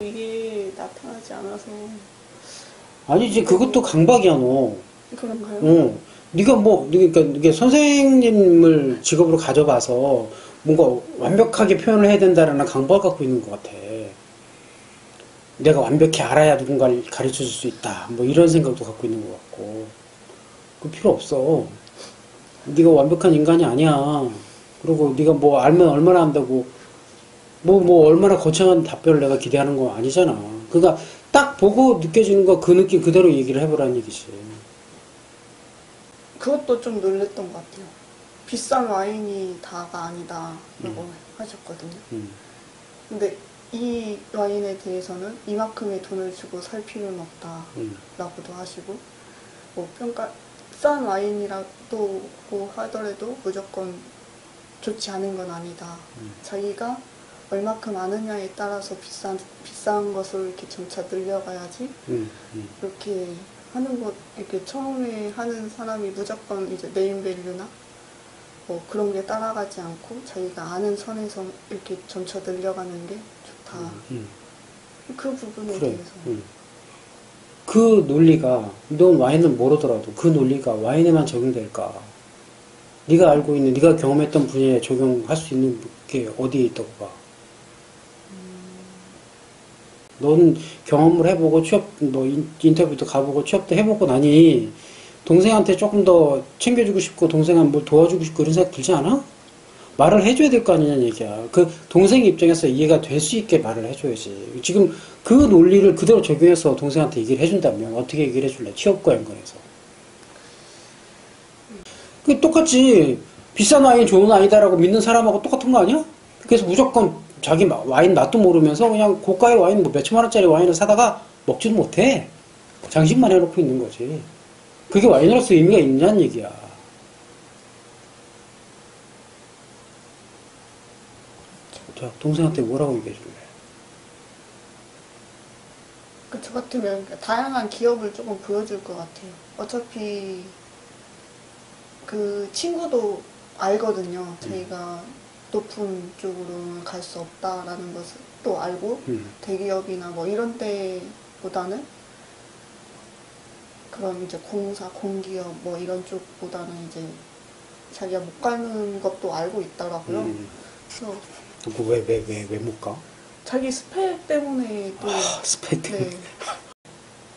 이게 나타나지 않아서. 아니지, 그것도 강박이야, 너. 그런가요? 어. 네가 뭐, 그러니까 이게 선생님을 직업으로 가져봐서 뭔가 완벽하게 표현을 해야 된다라는 강박을 갖고 있는 것 같아. 내가 완벽히 알아야 누군가를 가르쳐 줄 수 있다. 뭐 이런 생각도 갖고 있는 것 같고. 그 필요 없어. 네가 완벽한 인간이 아니야. 그리고 네가 뭐 알면 얼마나 안다고 뭐 얼마나 거창한 답변을 내가 기대하는 거 아니잖아. 그러니까 딱 보고 느껴지는 거 그 느낌 그대로 얘기를 해보라는 얘기지. 그것도 좀 놀랬던 것 같아요. 비싼 와인이 다가 아니다라고 하셨거든요. 근데 이 와인에 대해서는 이만큼의 돈을 주고 살 필요는 없다라고도 하시고, 뭐 싼 와인이라고 하더라도 무조건 좋지 않은 건 아니다. 자기가 얼마큼 아느냐에 따라서 비싼 것을 이렇게 점차 늘려가야지. 이렇게 하는 것, 이렇게 처음에 하는 사람이 무조건 이제 네임밸류나 뭐 그런 게 따라가지 않고 자기가 아는 선에서 이렇게 점차 늘려가는 게 좋다. 그 부분에 그래. 대해서. 그 논리가 넌 와인을 모르더라도 그 논리가 와인에만 적용될까? 네가 알고 있는 네가 경험했던 분야에 적용할 수 있는 게 어디에 있다고 봐? 넌 경험을 해보고 취업 뭐 인터뷰도 가보고 취업도 해보고 나니 동생한테 조금 더 챙겨주고 싶고 동생한테 뭘 도와주고 싶고 이런 생각 들지 않아? 말을 해줘야 될 거 아니냐는 얘기야. 그 동생 입장에서 이해가 될 수 있게 말을 해줘야지. 지금 그 논리를 그대로 적용해서 동생한테 얘기를 해준다면 어떻게 얘기를 해줄래? 취업과 연관해서. 그 똑같이 비싼 와인 좋은 와인이다라고 믿는 사람하고 똑같은 거 아니야? 그래서 무조건 자기 와인 맛도 모르면서 그냥 고가의 와인 뭐 몇천만 원짜리 와인을 사다가 먹지도 못해. 장식만 해놓고 있는 거지. 그게 와인으로서 의미가 있냐는 얘기야. 자, 동생한테 뭐라고 얘기해 줄래? 저 같으면 다양한 기업을 조금 보여줄 것 같아요. 어차피 그 친구도 알거든요. 자기가 높은 쪽으로는 갈 수 없다라는 것을 또 알고, 대기업이나 뭐 이런 데보다는 그런 이제 공기업 뭐 이런 쪽보다는 이제 자기가 못 가는 것도 알고 있더라고요. 그래서 왜 못 가? 자기 스펙 때문에 또 스펙 때문에. 네,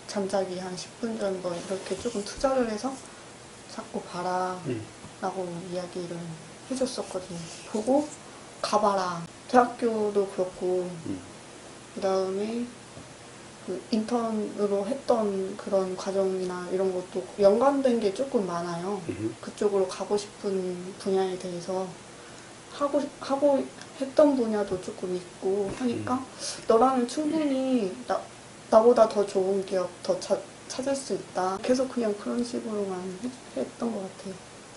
잠자기 한 10분 정도 이렇게 조금 투자를 해서 자꾸 봐라 라고 이야기를 해줬었거든요. 보고 가봐라. 대학교도 그렇고 그 다음에 그 인턴으로 했던 그런 과정이나 이런 것도 연관된 게 조금 많아요. 그쪽으로 가고 싶은 분야에 대해서 하고 했던 분야도 조금 있고 하니까 너라면 충분히 나보다 더 좋은 기업 더 찾을 수 있다. 계속 그냥 그런 식으로만 했던 것 같아요.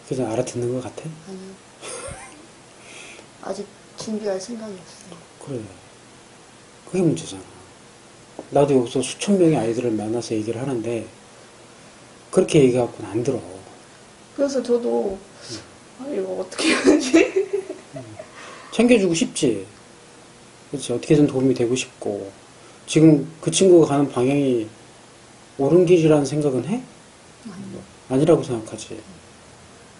그냥 알아듣는 것 같아? 아니요. 아직 준비할 생각이 없어요. 그래. 그게 문제잖아. 나도 여기서 수천 명의 아이들을 만나서 얘기를 하는데 그렇게 얘기해갖고는 안 들어. 그래서 저도 이거 어떻게 해야지? 챙겨주고 싶지. 그렇지. 어떻게든 도움이 되고 싶고. 지금 그 친구가 가는 방향이 옳은 길이라는 생각은 해? 아니라고 생각하지.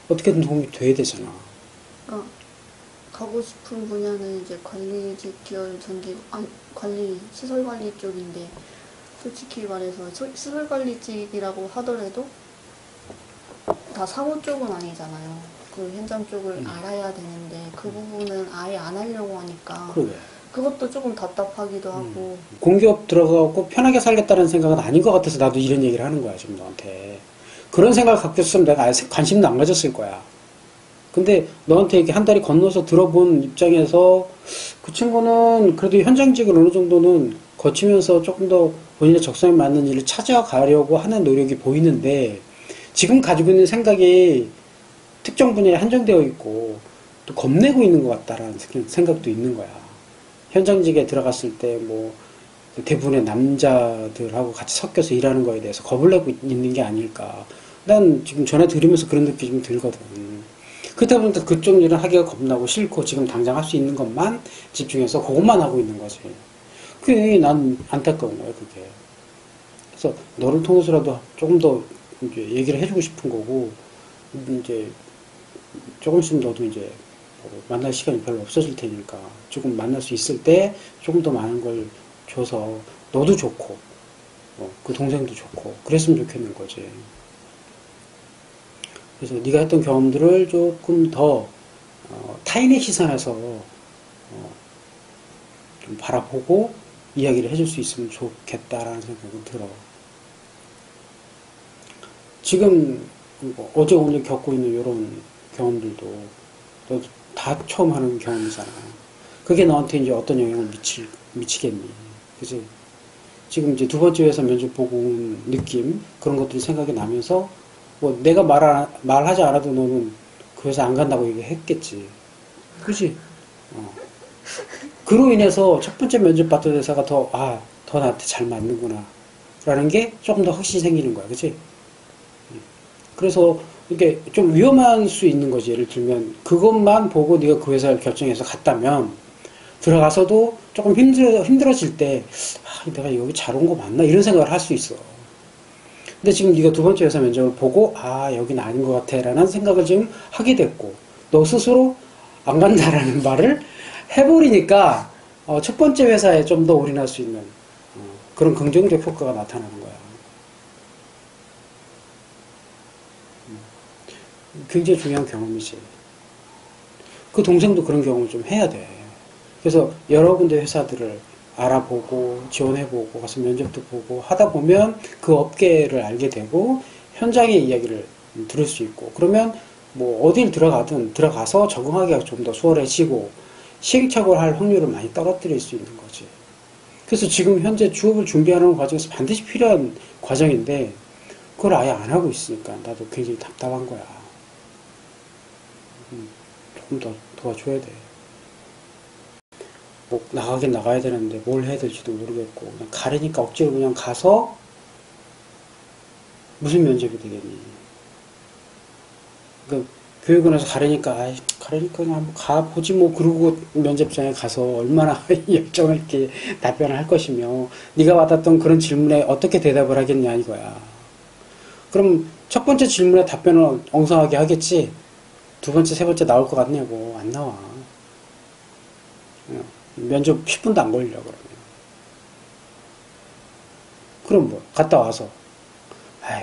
어떻게든 도움이 돼야 되잖아. 그러니까 가고 싶은 분야는 이제 관리직 계열 관리, 시설 관리 쪽인데, 솔직히 말해서 시설 관리직이라고 하더라도 다 사무 쪽은 아니잖아요. 그 현장 쪽을 알아야 되는데 그 부분은 아예 안 하려고 하니까 그러게. 그것도 조금 답답하기도 하고. 공기업 들어가고 편하게 살겠다는 생각은 아닌 것 같아서 나도 이런 얘기를 하는 거야, 지금 너한테. 그런 생각을 갖고 있었으면 내가 아예 관심도 안 가졌을 거야. 근데 너한테 이렇게 한 달이 건너서 들어본 입장에서 그 친구는 그래도 현장직을 어느 정도는 거치면서 조금 더 본인의 적성에 맞는 일을 찾아가려고 하는 노력이 보이는데 지금 가지고 있는 생각이 특정 분야에 한정되어 있고 또 겁내고 있는 것 같다라는 생각도 있는 거야. 현장직에 들어갔을 때 뭐 대부분의 남자들하고 같이 섞여서 일하는 거에 대해서 겁을 내고 있는 게 아닐까. 난 지금 전화 들으면서 그런 느낌이 좀 들거든. 그렇다 보니까 그쪽 일은 하기가 겁나고 싫고 지금 당장 할 수 있는 것만 집중해서 그것만 하고 있는 거지. 그게 난 안타까운 거야, 그게. 그래서 너를 통해서라도 조금 더 이제 얘기를 해주고 싶은 거고, 이제 조금씩 너도 이제 뭐 만날 시간이 별로 없어질 테니까 조금 만날 수 있을 때 조금 더 많은 걸 줘서 너도 좋고, 그 동생도 좋고, 그랬으면 좋겠는 거지. 그래서 네가 했던 경험들을 조금 더 타인의 시선에서 좀 바라보고 이야기를 해줄 수 있으면 좋겠다라는 생각은 들어. 지금 뭐 어제 오늘 겪고 있는 이런 경험들도 너도 다 처음 하는 경험이잖아. 그게 너한테 이제 어떤 영향을 미치겠니? 그지? 지금 이제 두 번째 회사 면접 보고 온 느낌, 그런 것들이 생각이 나면서, 뭐 내가 말하지 않아도 너는 그 회사 안 간다고 얘기했겠지. 그지? 그로 인해서 첫 번째 면접 봤던 회사가 더 나한테 잘 맞는구나. 라는 게 조금 더 확신이 생기는 거야. 그치? 그래서 이게 좀 위험할 수 있는 거지. 예를 들면, 그것만 보고 네가 그 회사를 결정해서 갔다면, 들어가서도 조금 힘들어질 때, 내가 여기 잘 온 거 맞나? 이런 생각을 할 수 있어. 근데 지금 네가 두 번째 회사 면접을 보고, 여긴 아닌 것 같아. 라는 생각을 지금 하게 됐고, 너 스스로 안 간다라는 말을 해버리니까, 첫 번째 회사에 좀 더 올인할 수 있는, 그런 긍정적 효과가 나타나는 거야. 굉장히 중요한 경험이지. 그 동생도 그런 경험을 좀 해야 돼. 그래서 여러 군데 회사들을 알아보고 지원해보고 가서 면접도 보고 하다 보면 그 업계를 알게 되고 현장의 이야기를 들을 수 있고, 그러면 뭐 어딜 들어가서 적응하기가 좀 더 수월해지고 시행착오를 할 확률을 많이 떨어뜨릴 수 있는 거지. 그래서 지금 현재 취업을 준비하는 과정에서 반드시 필요한 과정인데 그걸 아예 안 하고 있으니까 나도 굉장히 답답한 거야. 조금 더 도와줘야 돼. 뭐 나가긴 나가야 되는데 뭘 해야 될지도 모르겠고, 그냥 가려니까 억지로 그냥 가서 무슨 면접이 되겠니? 그러니까 교육원에서 가려니까 그냥 한번 가보지 뭐. 그러고 면접장에 가서 얼마나 열정을 있게 답변을 할 것이며 네가 받았던 그런 질문에 어떻게 대답을 하겠냐 이거야. 그럼 첫 번째 질문에 답변을 엉성하게 하겠지, 두 번째, 세 번째 나올 것 같냐고. 안 나와. 면접 10분도 안 걸려, 그러면. 그럼 뭐, 갔다 와서,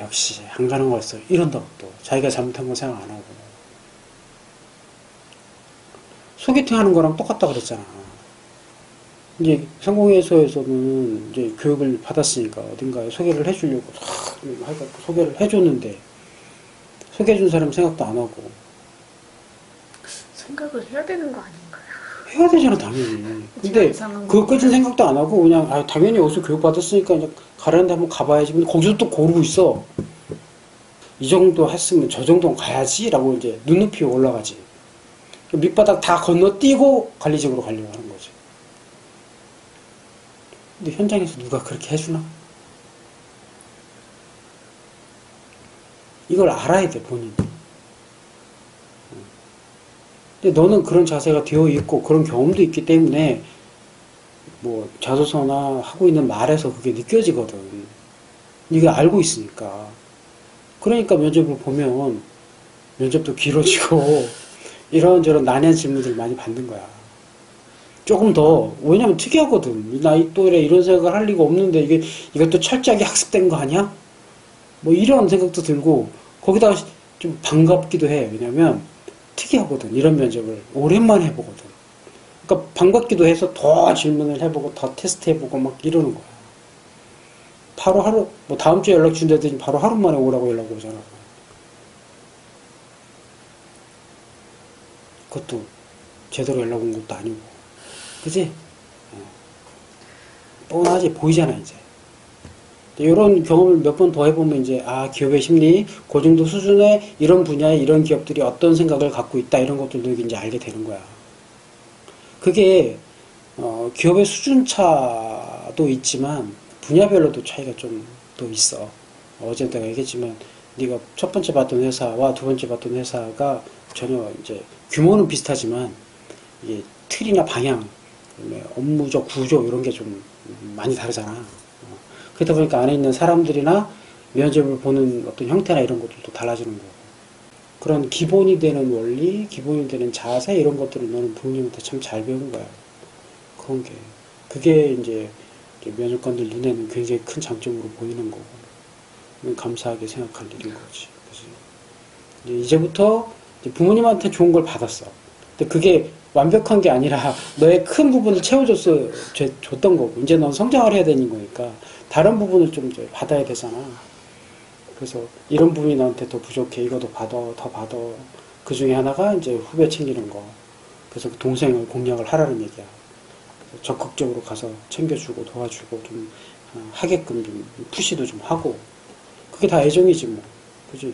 역시, 안 가는 거였어. 이런다고 또. 자기가 잘못한 건 생각 안 하고. 소개팅 하는 거랑 똑같다 그랬잖아. 이제, 성공회사에서는 이제 교육을 받았으니까 어딘가에 소개를 해주려고, 소개를 해줬는데, 소개해준 사람 생각도 안 하고. 생각을 해야 되는 거 아닌가요? 해야 되잖아, 당연히. 근데 그것까지는 생각도 안 하고 그냥 당연히 여기서 교육받았으니까 이제 가라는데 한번 가봐야지. 근데 거기서 또 고르고 있어. 이 정도 했으면 저 정도는 가야지 라고 이제 눈높이 올라가지. 밑바닥 다 건너뛰고 관리직으로 가려고 하는 거지. 근데 현장에서 누가 그렇게 해주나? 이걸 알아야 돼, 본인이. 근데 너는 그런 자세가 되어 있고 그런 경험도 있기 때문에 뭐 자소서나 하고 있는 말에서 그게 느껴지거든. 네가 알고 있으니까. 그러니까 면접을 보면 면접도 길어지고 이런저런 난해한 질문들을 많이 받는 거야. 조금 더, 왜냐면 특이하거든. 이 나이 또래 이런 생각을 할 리가 없는데 이것도 철저하게 학습된 거 아니야? 뭐 이런 생각도 들고 거기다가 좀 반갑기도 해. 왜냐면 특이하거든. 이런 면접을 오랜만에 해보거든. 그러니까 반갑기도 해서 더 질문을 해보고 더 테스트 해보고 막 이러는 거야. 바로 하루, 뭐 다음 주에 연락 준다더니 바로 하루 만에 오라고 연락 오잖아. 그것도 제대로 연락 온 것도 아니고. 그지? 뻔하지. 보이잖아, 이제. 이런 경험을 몇 번 더 해보면 이제 기업의 심리, 그 정도 수준의 이런 분야의 이런 기업들이 어떤 생각을 갖고 있다, 이런 것들도 이제 알게 되는 거야. 그게 기업의 수준차도 있지만 분야별로도 차이가 좀 더 있어. 어제 내가 얘기했지만 네가 첫 번째 봤던 회사와 두 번째 봤던 회사가 전혀 이제 규모는 비슷하지만 이게 틀이나 방향, 그다음에 업무적 구조 이런 게 좀 많이 다르잖아. 그러다 보니까 안에 있는 사람들이나 면접을 보는 어떤 형태나 이런 것들도 달라지는 거고. 그런 기본이 되는 원리, 기본이 되는 자세 이런 것들을 너는 부모님한테 참 잘 배운 거야. 그런 게. 그게 이제 면접관들 눈에는 굉장히 큰 장점으로 보이는 거고. 감사하게 생각할 일인 거지. 그치? 이제부터 부모님한테 좋은 걸 받았어. 근데 그게 완벽한 게 아니라 너의 큰 부분을 줬던 거고. 이제 넌 성장을 해야 되는 거니까 다른 부분을 좀 이제 받아야 되잖아. 그래서 이런 부분이 너한테 더 부족해. 이거 더 받아. 그 중에 하나가 이제 후배 챙기는 거. 그래서 그 동생을 공략을 하라는 얘기야. 적극적으로 가서 챙겨주고 도와주고 좀 하게끔 좀 푸시도 좀 하고. 그게 다 애정이지 뭐. 그지?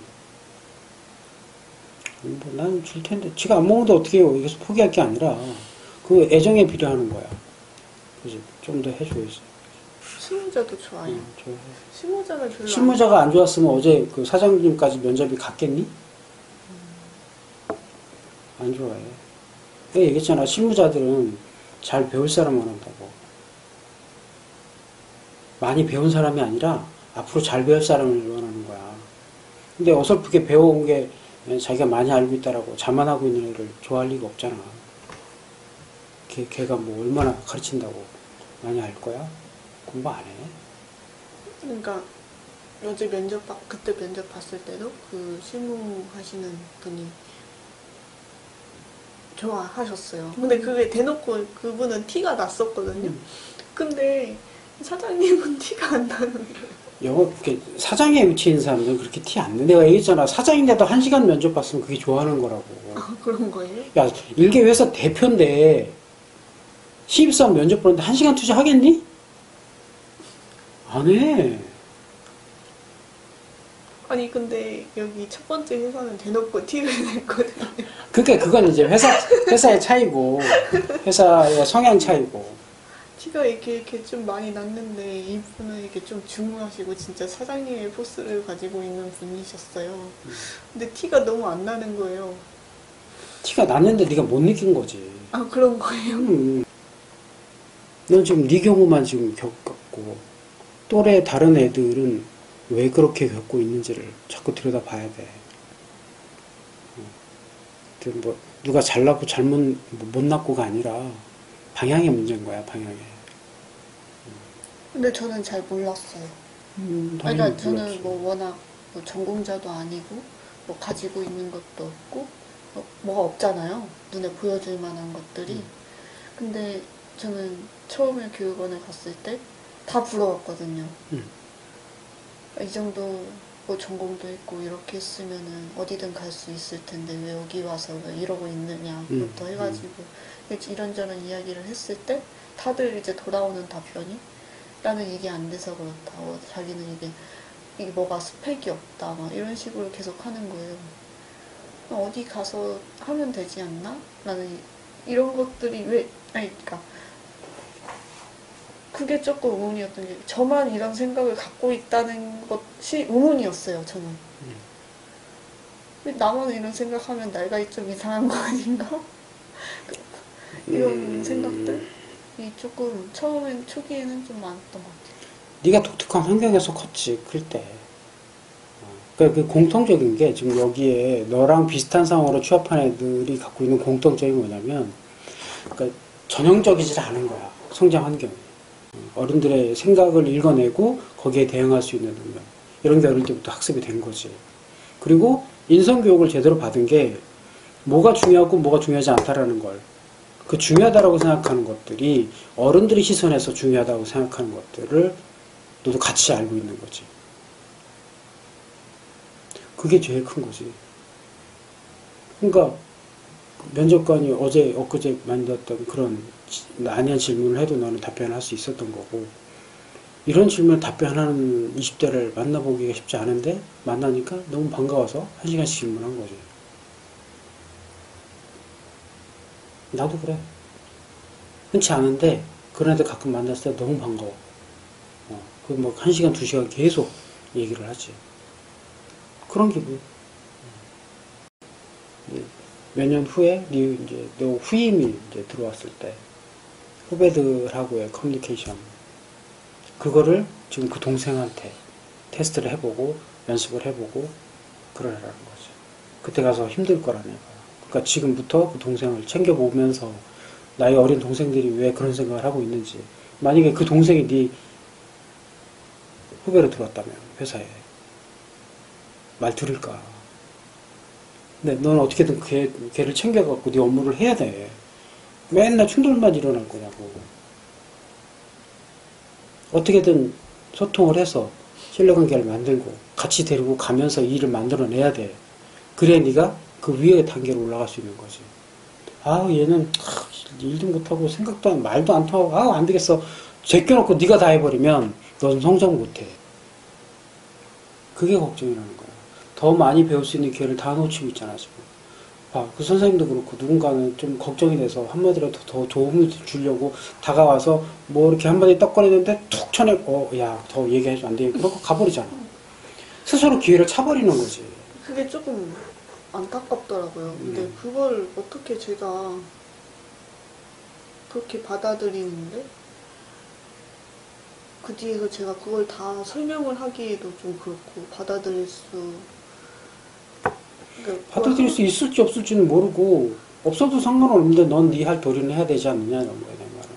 뭐 난 줄 텐데 지가 안 먹는데 어떻게 해요? 여기서 포기할 게 아니라 그 애정에 비례하는 거야. 그지? 좀 더 해줘야지. 실무자도 좋아요. 실무자는 별로 실무자가 안 좋았으면 어제 그 사장님까지 면접이 갔겠니? 안 좋아해. 내가 얘기했잖아. 실무자들은 잘 배울 사람만 한다고. 많이 배운 사람이 아니라 앞으로 잘 배울 사람을 원하는 거야. 근데 어설프게 배워온 게 자기가 많이 알고 있다라고 자만하고 있는 애를 좋아할 리가 없잖아. 걔가 뭐 얼마나 가르친다고 많이 알 거야? 공부 안 해? 그러니까 어제 그때 면접 봤을 때도 그 실무하시는 분이 좋아하셨어요. 근데 그게 대놓고 그분은 티가 났었거든요. 근데 사장님은 티가 안 나는 거예요. 사장에 위치해 있는 사람들은 그렇게 티 안 내. 내가 얘기했잖아. 사장인데도 1시간 면접 봤으면 그게 좋아하는 거라고. 아, 그런 거예요? 야, 일개 회사 대표인데 신입사원 면접 보는데 1시간 투자하겠니? 안 해. 아니 근데 여기 첫 번째 회사는 대놓고 티를 냈거든요. 그러니까 그건 이제 회사의 차이고 회사의 성향 차이고. 티가 이렇게 좀 많이 났는데 이분은 이렇게 좀 중후하시고 진짜 사장님의 포스를 가지고 있는 분이셨어요. 근데 티가 너무 안 나는 거예요. 티가 났는데 네가 못 느낀 거지. 아, 그런 거예요? 넌 지금 네 경우만 지금 겪었고 또래 다른 애들은 왜 그렇게 겪고 있는지를 자꾸 들여다봐야 돼. 뭐 누가 잘나고 잘못 못났고가 아니라 방향의 문제인 거야. 방향에. 근데 저는 잘 몰랐어요. 그러니까 저는 뭐 워낙 뭐 전공자도 아니고 뭐 가지고 있는 것도 없고 뭐가 없잖아요. 눈에 보여줄 만한 것들이. 근데 저는 처음에 교육원에 갔을 때 다 부러웠거든요. 이 정도 뭐 전공도 있고 이렇게 했으면은 어디든 갈 수 있을 텐데 왜 여기 와서 왜 이러고 있느냐부터 해가지고 이런저런 이야기를 했을 때 다들 이제 돌아오는 답변이 나는 이게 안 돼서 그렇다. 자기는 이게 뭐가 스펙이 없다. 막 이런 식으로 계속 하는 거예요. 어디 가서 하면 되지 않나? 나는 이런 것들이 그러니까 그게 조금 의문이었던 게 저만 이런 생각을 갖고 있다는 것이 의문이었어요. 저는. 왜 나만 이런 생각하면 내가 좀 이상한 거 아닌가? 이런 생각들이 조금 초기에는 좀 많았던 것 같아요. 네가 독특한 환경에서 컸지. 클 때. 그러니까 그 공통적인 게 지금 여기에 너랑 비슷한 상황으로 취업한 애들이 갖고 있는 공통점이 뭐냐면 그러니까 전형적이지 않은 거야. 성장 환경이. 어른들의 생각을 읽어내고 거기에 대응할 수 있는 능력. 이런 게 어릴 때부터 학습이 된 거지. 그리고 인성교육을 제대로 받은 게 뭐가 중요하고 뭐가 중요하지 않다라는 걸. 그 중요하다라고 생각하는 것들이 어른들의 시선에서 중요하다고 생각하는 것들을 너도 같이 알고 있는 거지. 그게 제일 큰 거지. 그러니까 면접관이 어제 엊그제 만났던 그런 아니한 질문을 해도 너는 답변을 할 수 있었던 거고 이런 질문을 답변하는 20대를 만나보기가 쉽지 않은데 만나니까 너무 반가워서 1시간씩 질문한 거지. 나도 그래. 흔치 않은데 그런 애들 가끔 만났을 때 너무 반가워. 그 뭐 1시간, 2시간 계속 얘기를 하지. 그런 기분. 몇 년 후에 너 후임이 이제 들어왔을 때 후배들하고의 커뮤니케이션 그거를 지금 그 동생한테 테스트를 해보고 연습을 해보고 그러라는 거지. 그때 가서 힘들 거라는 거야. 그러니까 지금부터 그 동생을 챙겨보면서 나이 어린 동생들이 왜 그런 생각을 하고 있는지. 만약에 그 동생이 네 후배로 들어왔다면 회사에 말 들을까? 근데 넌 어떻게든 걔를 챙겨갖고 네 업무를 해야 돼. 맨날 충돌만 일어날 거냐고. 어떻게든 소통을 해서 신뢰관계를 만들고 같이 데리고 가면서 일을 만들어내야 돼. 그래야 네가 그 위에 단계로 올라갈 수 있는 거지. 얘는 일도 못하고 생각도 안 말도 안 통하고 안 되겠어. 제껴놓고 네가 다 해버리면 넌 성장 못해. 그게 걱정이라는 거야. 더 많이 배울 수 있는 기회를 다 놓치고 있잖아 지금. 그 선생님도 그렇고 누군가는 좀 걱정이 돼서 한마디라도 더 도움을 주려고 다가와서 뭐 이렇게 한마디 떡 꺼내는데 툭 쳐내, 야, 더 얘기해줘 안 되겠고 그러고 가버리잖아. 스스로 기회를 차버리는 거지. 그게 조금 안타깝더라고요. 근데 그걸 어떻게 제가 그렇게 받아들이는데 그 뒤에서 제가 그걸 다 설명을 하기에도 좀 그렇고 받아들일 수 받아들일 수 있을지 없을지는 모르고 없어도 상관없는데 넌 네 할 도리는 해야 되지 않느냐는 거야 내 말은.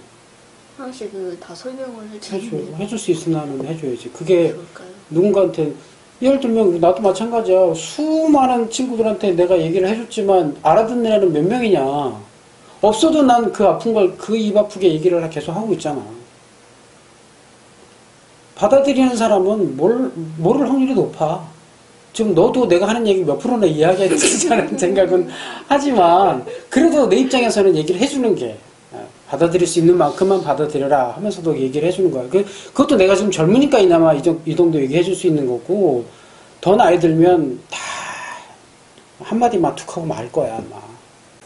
항상 다 설명을 해주는데 해줄 수 있으면 해줘야지. 그게 그럴까요? 누군가한테 예를 들면 나도 마찬가지야. 수많은 친구들한테 내가 얘기를 해줬지만 알아듣는 애는 몇 명이냐. 없어도 난 그 아픈 걸 그 입 아프게 얘기를 계속 하고 있잖아. 받아들이는 사람은 모를 확률이 높아. 지금 너도 내가 하는 얘기 몇 프로나 이야기하는 생각은 하지만 그래도 내 입장에서는 얘기를 해주는 게 받아들일 수 있는 만큼만 받아들여라 하면서도 얘기를 해주는 거야. 그것도 내가 지금 젊으니까 이나마 이 정도 얘기해줄 수 있는 거고 더 나이 들면 다 한마디만 툭 하고 말 거야 아마.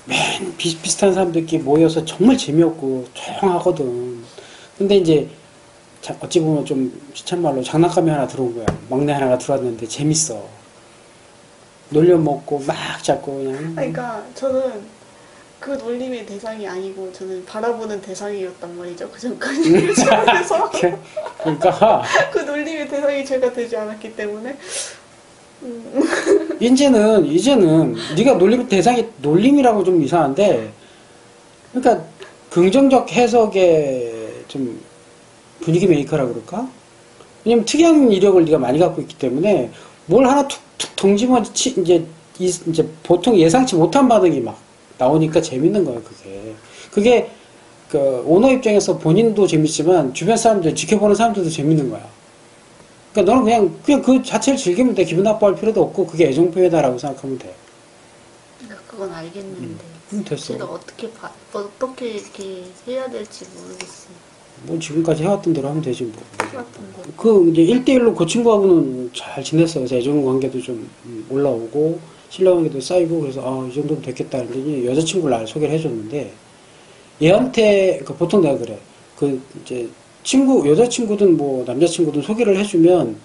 맨 비슷비슷한 사람들끼리 모여서 정말 재미없고 조용하거든. 근데 이제 어찌 보면 좀 시참말로 장난감이 하나 들어온 거야. 막내 하나가 들어왔는데 재밌어. 놀려먹고 막 잡고 그냥. 그러니까 저는 그 놀림의 대상이 아니고 저는 바라보는 대상이었단 말이죠. 그 전까지 처음에서 그러니까 그 놀림의 대상이 제가 되지 않았기 때문에 이제는 네가 놀림 대상이 놀림이라고 좀 이상한데 그러니까 긍정적 해석의 좀 분위기 메이커라고 그럴까? 왜냐면 특이한 이력을 네가 많이 갖고 있기 때문에 뭘 하나 툭툭 던지면 이제 보통 예상치 못한 반응이 막 나오니까 재밌는 거예요, 그게 그 오너 입장에서 본인도 재밌지만 주변 사람들 지켜보는 사람들도 재밌는 거야. 그러니까 너는 그냥 그 자체를 즐기면 돼. 기분 나빠할 필요도 없고 그게 애정 표현이다라고 생각하면 돼. 그러니까 그건 알겠는데 됐어. 제가 어떻게 이렇게 해야 될지 모르겠어요. 뭐 지금까지 해왔던 대로 하면 되지 뭐. 해왔던 거. 이제 1대1로 그 친구하고는 잘 지냈어요. 그래서 애정 관계도 좀 올라오고 신뢰관계도 쌓이고 그래서 이 정도면 됐겠다 했더니 여자친구를 날 소개를 해줬는데 얘한테 보통 내가 그래. 이제 여자친구든 뭐 남자친구든 소개를 해주면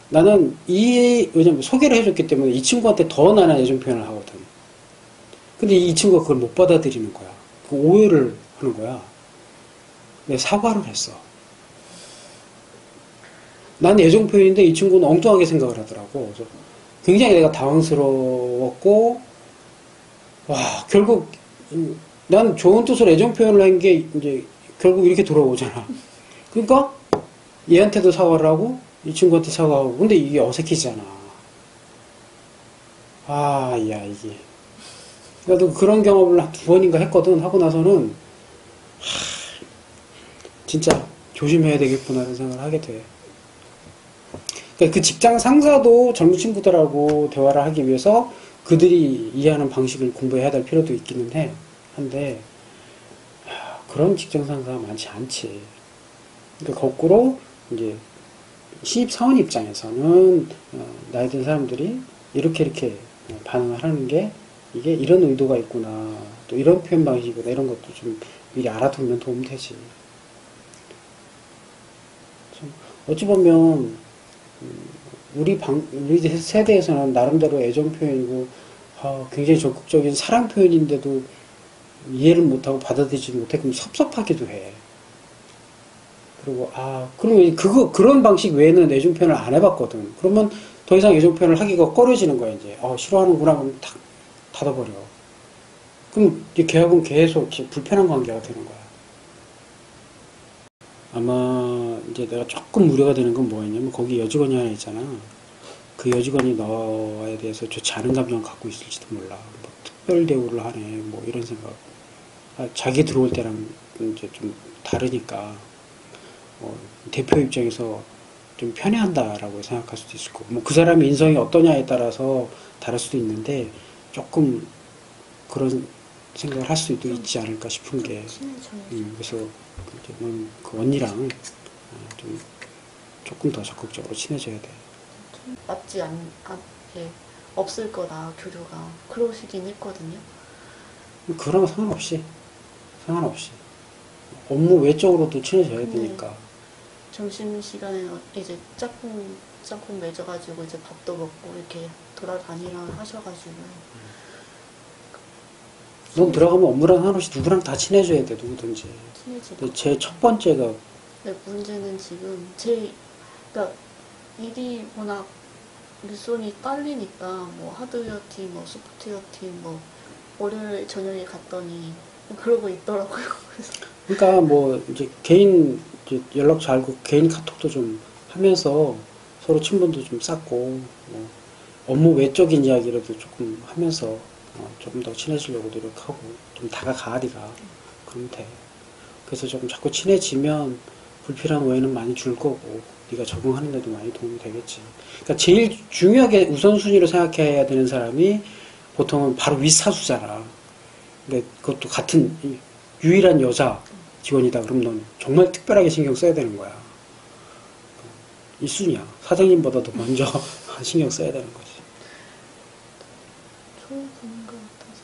나는 왜냐면 소개를 해줬기 때문에 이 친구한테 더 나는 애정 표현을 하거든. 근데 이 친구가 그걸 못 받아들이는 거야. 그 오해를 하는 거야. 내가 사과를 했어. 난 애정 표현인데 이 친구는 엉뚱하게 생각을 하더라고. 그래서 굉장히 내가 당황스러웠고, 결국, 난 좋은 뜻으로 애정 표현을 한 게 이제 결국 이렇게 돌아오잖아. 그러니까 얘한테도 사과를 하고, 이 친구한테 사과하고, 근데 이게 어색해지잖아. 이게. 나도 그런 경험을 한 2번인가 했거든. 하고 나서는, 진짜 조심해야 되겠구나라는 생각을 하게 돼. 그러니까 그 직장 상사도 젊은 친구들하고 대화를 하기 위해서 그들이 이해하는 방식을 공부해야 될 필요도 있기는 한데 그런 직장 상사가 많지 않지. 그러니까 거꾸로 이제 신입사원 입장에서는 나이 든 사람들이 이렇게 반응을 하는 게 이게 이런 의도가 있구나, 또 이런 표현 방식이구나, 이런 것도 좀 미리 알아두면 도움 되지. 어찌 보면 우리 세대에서는 나름대로 애정 표현이고 굉장히 적극적인 사랑 표현인데도 이해를 못하고 받아들이지 못해. 그럼 섭섭하기도 해. 그리고 그러면 그런 방식 외에는 애정 표현을 안 해봤거든. 그러면 더 이상 애정 표현을 하기가 꺼려지는 거야 이제. 싫어하는구나 그러면 탁 닫아버려. 그럼 이제 걔하고는 계속 불편한 관계가 되는 거야. 아마 이제 내가 조금 우려가 되는 건 뭐였냐면 거기 여직원이 하나 있잖아. 그 여직원이 너에 대해서 좋지 않은 감정을 갖고 있을지도 몰라. 뭐 특별 대우를 하네. 뭐 이런 생각. 자기 들어올 때랑 이제 좀 다르니까 대표 입장에서 좀 편애한다라고 생각할 수도 있을 거고, 뭐 그 사람의 인성이 어떠냐에 따라서 다를 수도 있는데 조금 그런 생각을 할 수도 있지 않을까 싶은 게, 그래서 이제 그 언니랑 좀 조금 더 적극적으로 친해져야 돼. 맞지 않게 없을 거다 교류가 그러시긴 했거든요. 그런 거 상관없이 업무 외적으로도 친해져야 네. 되니까. 점심시간에 이제 짝꿍 맺어가지고 이제 밥도 먹고 이렇게 돌아다니라 하셔가지고 넌 들어가면 업무랑 상관없이 누구랑 다 친해져야 돼, 누구든지. 친해지고. 근데 제 첫 번째가 네, 문제는 지금 그러니까 일이 워낙 일손이 딸리니까 뭐 하드웨어 팀, 뭐 소프트웨어 팀, 뭐 월요일 저녁에 갔더니 그러고 있더라고요. 그래서 그러니까 뭐 이제 개인 이제 연락 잘고 개인 카톡도 좀 하면서 서로 친분도 좀 쌓고 뭐 업무 외적인 이야기라도 조금 하면서 조금 더 친해지려고 노력하고 좀 다가가 네가. 그러면 돼. 그래서 조금 자꾸 친해지면 불필요한 오해는 많이 줄 거고 네가 적응하는 데도 많이 도움이 되겠지. 그러니까 제일 중요하게 우선순위로 생각해야 되는 사람이 보통은 바로 윗사수잖아. 근데 그것도 같은 유일한 여자 직원이다. 그럼 넌 정말 특별하게 신경 써야 되는 거야. 1순위야. 사장님보다도 먼저 신경 써야 되는 거지. 좋은 분인 것 같아서